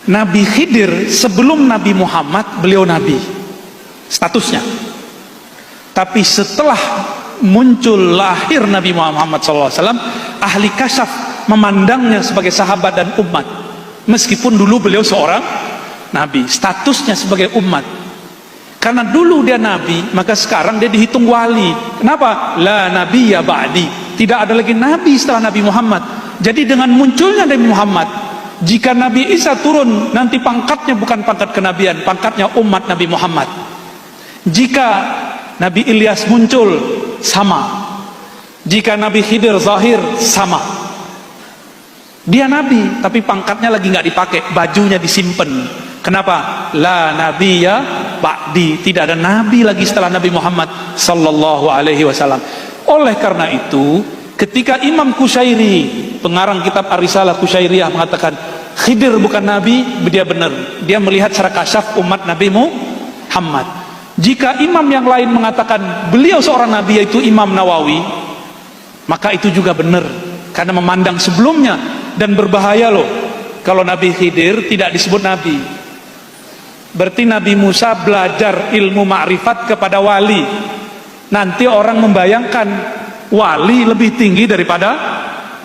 Nabi Khidir sebelum Nabi Muhammad beliau nabi statusnya. Tapi setelah muncul lahir Nabi Muhammad SAW, ahli kasyaf memandangnya sebagai sahabat dan umat. Meskipun dulu beliau seorang nabi, statusnya sebagai umat. Karena dulu dia nabi, maka sekarang dia dihitung wali. Kenapa? La nabiyya ba'di. Tidak ada lagi nabi setelah Nabi Muhammad. Jadi dengan munculnya Nabi Muhammad, jika Nabi Isa turun, nanti pangkatnya bukan pangkat kenabian, pangkatnya umat Nabi Muhammad. Jika Nabi Ilyas muncul, sama. Jika Nabi Khidir zahir, sama. Dia nabi, tapi pangkatnya lagi nggak dipakai, bajunya disimpan. Kenapa? La nabiyya ba'di. Tidak ada nabi lagi setelah Nabi Muhammad sallallahu alaihi wasallam. Oleh karena itu, ketika Imam Qushairi, pengarang kitab Ar-Risalah Qushairiyah, mengatakan Khidir bukan nabi, dia benar. Dia melihat secara kasyaf umat Nabi Muhammad. Jika imam yang lain mengatakan beliau seorang nabi, yaitu Imam Nawawi, maka itu juga benar, karena memandang sebelumnya. Dan berbahaya loh kalau Nabi Khidir tidak disebut nabi. Berarti Nabi Musa belajar ilmu ma'rifat kepada wali. Nanti orang membayangkan wali lebih tinggi daripada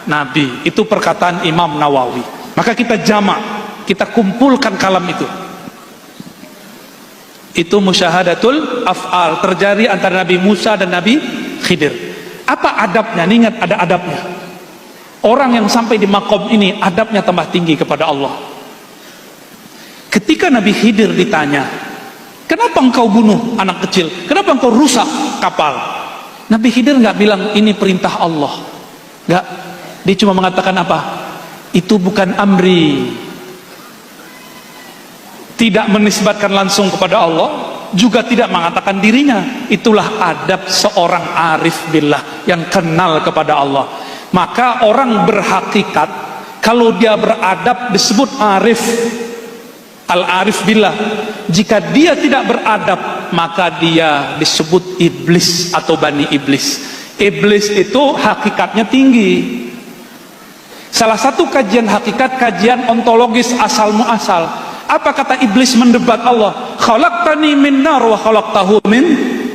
nabi. Itu perkataan Imam Nawawi. Maka kita jamak, kita kumpulkan kalam itu. Itu musyahadatul af'al, terjadi antara Nabi Musa dan Nabi Khidir. Apa adabnya? Ingat, ada adabnya. Orang yang sampai di makom ini adabnya tambah tinggi kepada Allah. Ketika Nabi Khidir ditanya, kenapa engkau bunuh anak kecil? Kenapa engkau rusak kapal? Nabi Khidir nggak bilang ini perintah Allah. Nggak. Dia cuma mengatakan apa? Itu bukan amri. Tidak menisbatkan langsung kepada Allah, juga tidak mengatakan dirinya. Itulah adab seorang arif billah yang kenal kepada Allah. Maka orang berhakikat, kalau dia beradab disebut arif, al-arif billah. Jika dia tidak beradab, maka dia disebut iblis atau bani iblis. Iblis itu hakikatnya tinggi. Salah satu kajian hakikat, kajian ontologis asal muasal. Apa kata iblis mendebat Allah? Khalaqtani min nar wa khalaqtahu min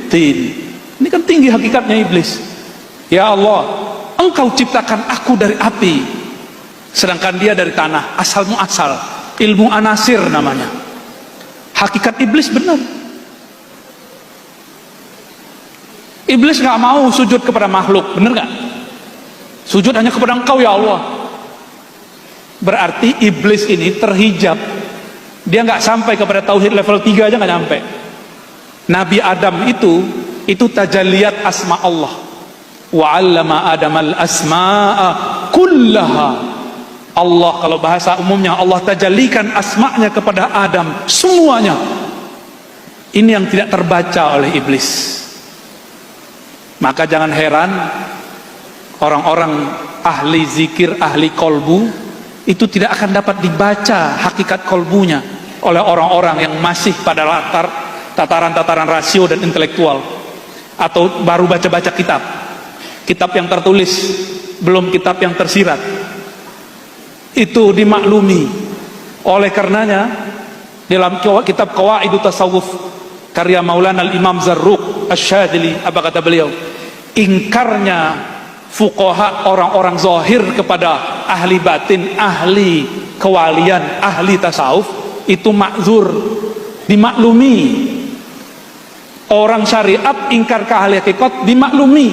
tin. Ini kan tinggi hakikatnya iblis. Ya Allah, engkau ciptakan aku dari api, sedangkan dia dari tanah. Asal muasal, ilmu anasir namanya. Hakikat iblis benar. Iblis nggak mau sujud kepada makhluk, benar nggak? Sujud hanya kepada engkau ya Allah. Berarti iblis ini terhijab. Dia nggak sampai kepada tauhid level 3 aja nggak nyampe. Nabi Adam itu tajalliyat asma Allah. Wa 'allama Adamal asma'a kullaha. Allah, kalau bahasa umumnya, Allah tajallikan asma'nya kepada Adam semuanya. Ini yang tidak terbaca oleh iblis. Maka jangan heran orang-orang ahli zikir, ahli kolbu itu tidak akan dapat dibaca hakikat kolbunya oleh orang-orang yang masih pada tataran-tataran rasio dan intelektual, atau baru baca-baca kitab yang tertulis, belum kitab yang tersirat. Itu dimaklumi. Oleh karenanya dalam kitab Qawaidut Tasawuf karya Maulana Al-Imam Zarruq Asy-Syadzili, apa kata beliau? Ingkarnya fuqaha, orang-orang zahir kepada ahli batin, ahli kewalian, ahli tasawuf, itu ma'zur, dimaklumi. Orang syariat ingkar ke ahli hakikat, dimaklumi.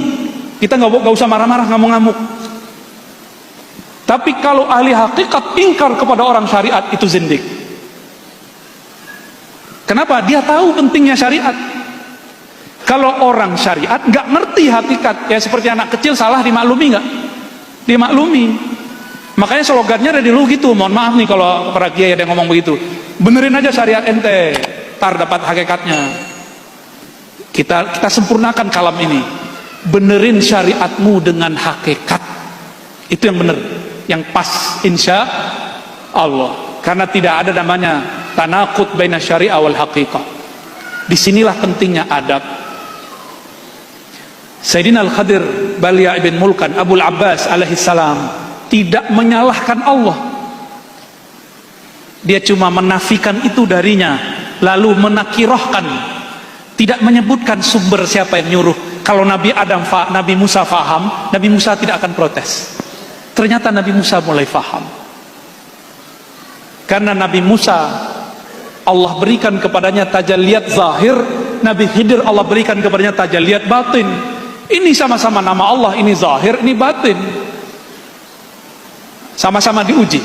Kita nggak usah marah-marah, ngamuk-ngamuk. Tapi kalau ahli hakikat ingkar kepada orang syariat, itu zindik. Kenapa? Dia tahu pentingnya syariat. Kalau orang syariat nggak ngerti hakikat, ya seperti anak kecil salah dimaklumi nggak? Dimaklumi. Makanya slogannya dari dulu gitu. Mohon maaf nih kalau para kiai ada yang ngomong begitu. Benerin aja syariat ente, tar dapat hakikatnya. Kita sempurnakan kalam ini. Benerin syariatmu dengan hakikat. Itu yang bener, yang pas, insya Allah. Karena tidak ada namanya tanaqud baina syariah wal haqiqah. Disinilah pentingnya adab. Sayyidina Al-Khadir Balya ibn Mulkan Abul Abbas alaihissalam tidak menyalahkan Allah. Dia cuma menafikan itu darinya, lalu menakirohkan, tidak menyebutkan sumber siapa yang nyuruh. Kalau Nabi Musa faham, Nabi Musa tidak akan protes. Ternyata Nabi Musa mulai faham. Karena Nabi Musa Allah berikan kepadanya tajalliyat zahir, Nabi Khidir Allah berikan kepadanya tajalliyat batin. Ini sama-sama nama Allah, ini zahir, ini batin. Sama-sama diuji.